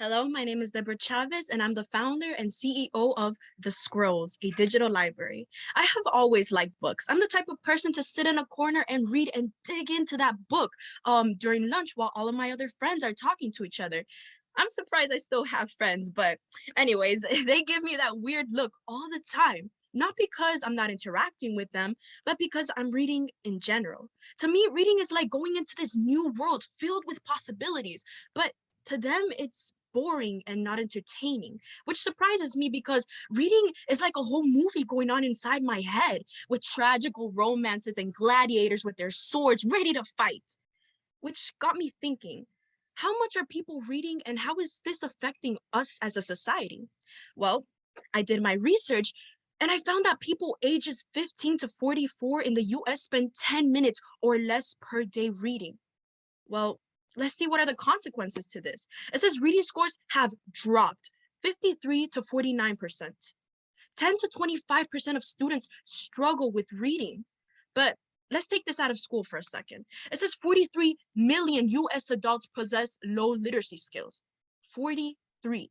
Hello, my name is Debora Chavez, and I'm the founder and CEO of The Scrolls, a digital library. I have always liked books. I'm the type of person to sit in a corner and read and dig into that book during lunch while all of my other friends are talking to each other. I'm surprised I still have friends, but anyways, they give me that weird look all the time. Not because I'm not interacting with them, but because I'm reading in general. To me, reading is like going into this new world filled with possibilities, but to them, it's boring and not entertaining, which surprises me because reading is like a whole movie going on inside my head with tragical romances and gladiators with their swords ready to fight, which got me thinking, how much are people reading and how is this affecting us as a society? Well, I did my research and I found that people ages 15 to 44 in the US spend 10 minutes or less per day reading. Well, let's see what are the consequences to this. It says reading scores have dropped 53 to 49%. 10 to 25% of students struggle with reading. But let's take this out of school for a second. It says 43 million US adults possess low literacy skills. 43.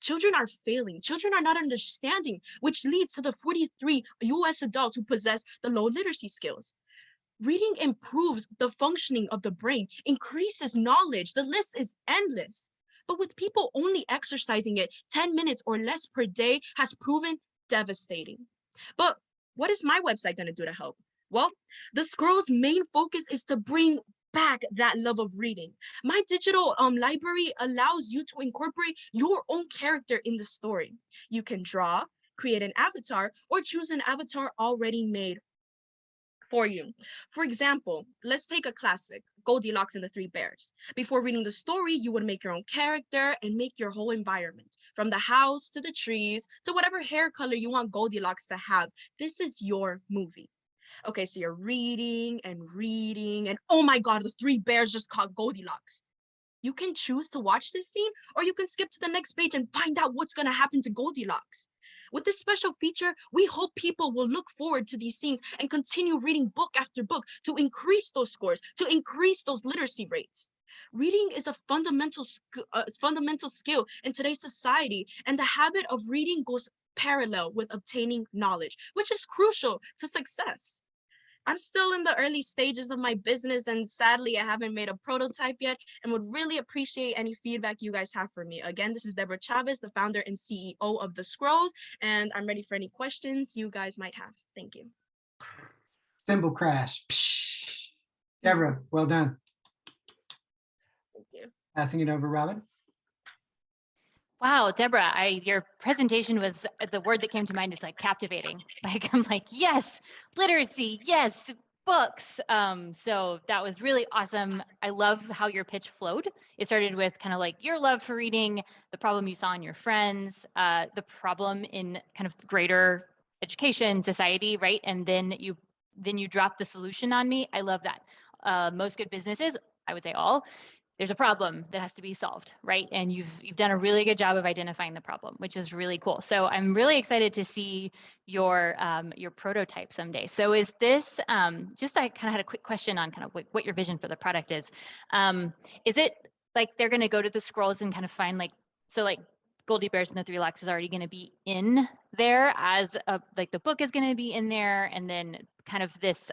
Children are failing. Children are not understanding, which leads to the 43 US adults who possess the low literacy skills. Reading improves the functioning of the brain, increases knowledge. The list is endless. But with people only exercising it 10 minutes or less per day has proven devastating. But what is my website going to do to help? Well, the Scroll's main focus is to bring back that love of reading. My digital library allows you to incorporate your own character in the story. You can draw, create an avatar, or choose an avatar already made for you. For example, let's take a classic, Goldilocks and the Three Bears. Before reading the story, you would make your own character and make your whole environment, from the house to the trees to whatever hair color you want Goldilocks to have. This is your movie. Okay, so you're reading, and oh my God, the three bears just caught Goldilocks. You can choose to watch this scene, or you can skip to the next page and find out what's gonna happen to Goldilocks. With this special feature, we hope people will look forward to these scenes and continue reading book after book to increase those scores, to increase those literacy rates. Reading is a fundamental skill in today's society, and the habit of reading goes parallel with obtaining knowledge, which is crucial to success. I'm still in the early stages of my business, and sadly, I haven't made a prototype yet and would really appreciate any feedback you guys have for me. Again, this is Debora Chavez, the founder and CEO of The Scrolls, and I'm ready for any questions you guys might have. Thank you. Cymbal crash. Psh. Debora, well done. Thank you. Passing it over, Robin. Wow, Debora, your presentation was, the word that came to mind is like captivating. Like, I'm like, yes, literacy, yes, books. So that was really awesome. I love how your pitch flowed. It started with kind of like your love for reading, the problem you saw in your friends, the problem in kind of greater education, society, right? And then you dropped the solution on me. I love that. Most good businesses, I would say all, there's a problem that has to be solved, right? And you've done a really good job of identifying the problem, which is really cool. So I'm really excited to see your prototype someday. So is this just, I kind of had a quick question on kind of what your vision for the product is. Is it like they're going to go to the Scrolls and kind of find like, so like Goldie Bears and the Three Locks is already going to be in there as a, like the book is going to be in there, and then kind of this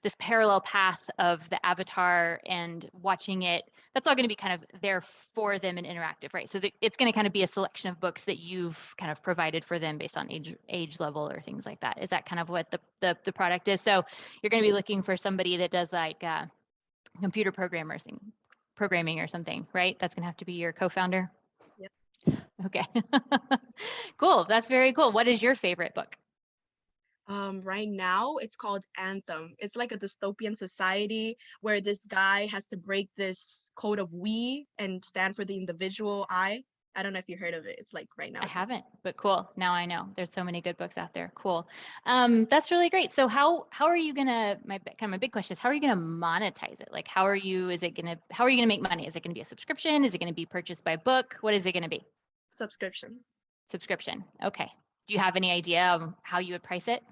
this parallel path of the avatar and watching it, that's all going to be kind of there for them and interactive, right? So it's going to kind of be a selection of books that you've kind of provided for them based on age level or things like that. Is that kind of what the product is? So you're going to be looking for somebody that does like computer programming or something, right? That's going to have to be your co-founder. Yep. Okay. Cool. That's very cool. What is your favorite book? Right now, it's called Anthem. It's like a dystopian society where this guy has to break this code of we and stand for the individual I. I don't know if you heard of it. It's like right now. I haven't, but cool. Now I know. There's so many good books out there. Cool. That's really great. So how are you gonna, my big question is, how are you gonna monetize it? Like, how are you gonna make money? Is it gonna be a subscription? Is it gonna be purchased by book? What is it gonna be? Subscription. Subscription. Okay. Do you have any idea of how you would price it?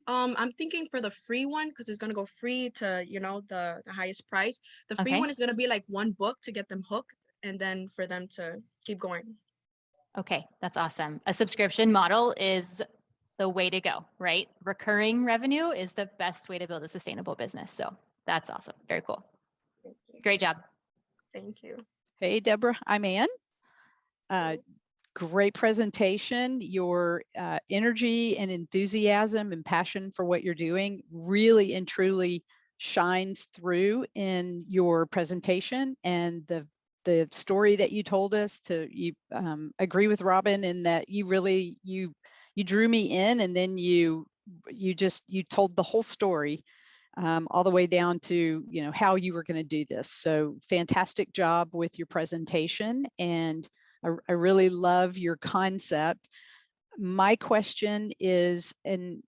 I'm thinking for the free one, because it's gonna go free to, the highest price. The free Okay. one is gonna be like one book to get them hooked, and then for them to keep going. Okay, that's awesome. A subscription model is the way to go, right? Recurring revenue is the best way to build a sustainable business. So that's awesome. Very cool. Thank you. Great job. Thank you. Hey, Deborah, I'm Ann. Great presentation. Your energy and enthusiasm and passion for what you're doing really and truly shines through in your presentation, and the story that you told us. You agree with Robin in that you really you drew me in, and then you told the whole story all the way down to how you were going to do this. So fantastic job with your presentation, and I really love your concept. My question is, and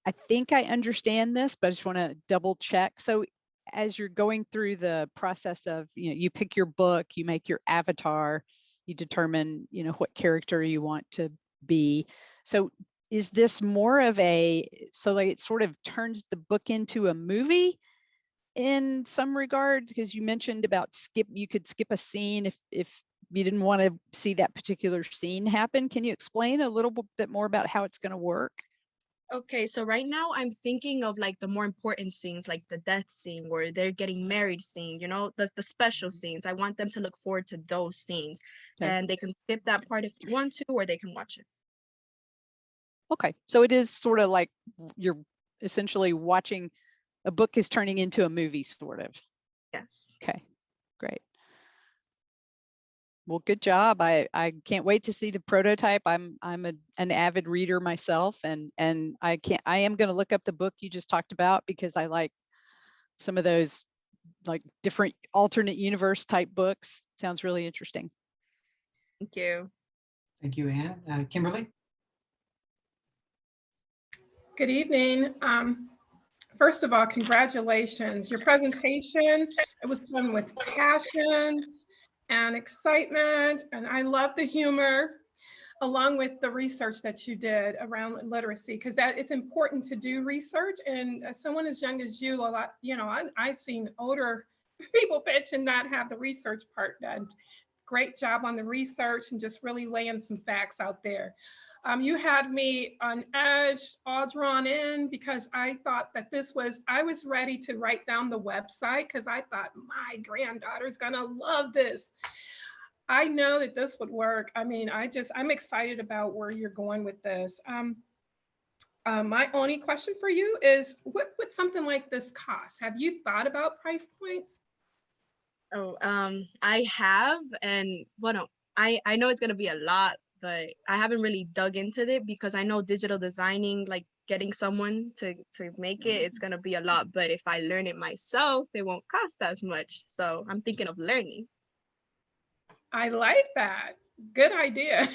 I think I understand this, but I just want to double check. So as you're going through the process of, you pick your book, you make your avatar, you determine, what character you want to be. So is this more of so like it sort of turns the book into a movie in some regard? Because you mentioned about you could skip a scene if you didn't want to see that particular scene happen. Can you explain a little bit more about how it's going to work? Okay, so right now I'm thinking of like the more important scenes, like the death scene where they're getting married scene, the special scenes. I want them to look forward to those scenes. Okay. And they can skip that part if they want to, or they can watch it. Okay, so it is sort of like you're essentially watching a book is turning into a movie, sort of. Yes. Okay, great. Well, good job. I can't wait to see the prototype. I'm an avid reader myself, and I am going to look up the book you just talked about, because I like some of those like different alternate universe type books. Sounds really interesting. Thank you. Thank you, Ann. Kimberly? Good evening. First of all, congratulations. Your presentation, it was done with passion and excitement, and I love the humor, along with the research that you did around literacy, because it's important to do research. And as someone as young as you, a lot, I've seen older people pitch and not have the research part done. Great job on the research and just really laying some facts out there. You had me on edge, all drawn in, because I thought that I was ready to write down the website, because I thought my granddaughter's gonna love this. I know that this would work. I mean, I'm excited about where you're going with this. My only question for you is, what would something like this cost? Have you thought about price points? Oh, I have, and I know it's gonna be a lot, but I haven't really dug into it because I know digital designing, like getting someone to make it, it's gonna be a lot. But if I learn it myself, it won't cost as much. So I'm thinking of learning. I like that. Good idea.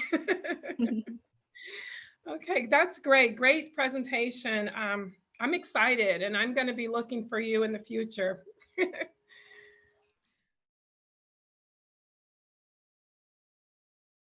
Okay, that's great. Great presentation. I'm excited, and I'm going to be looking for you in the future.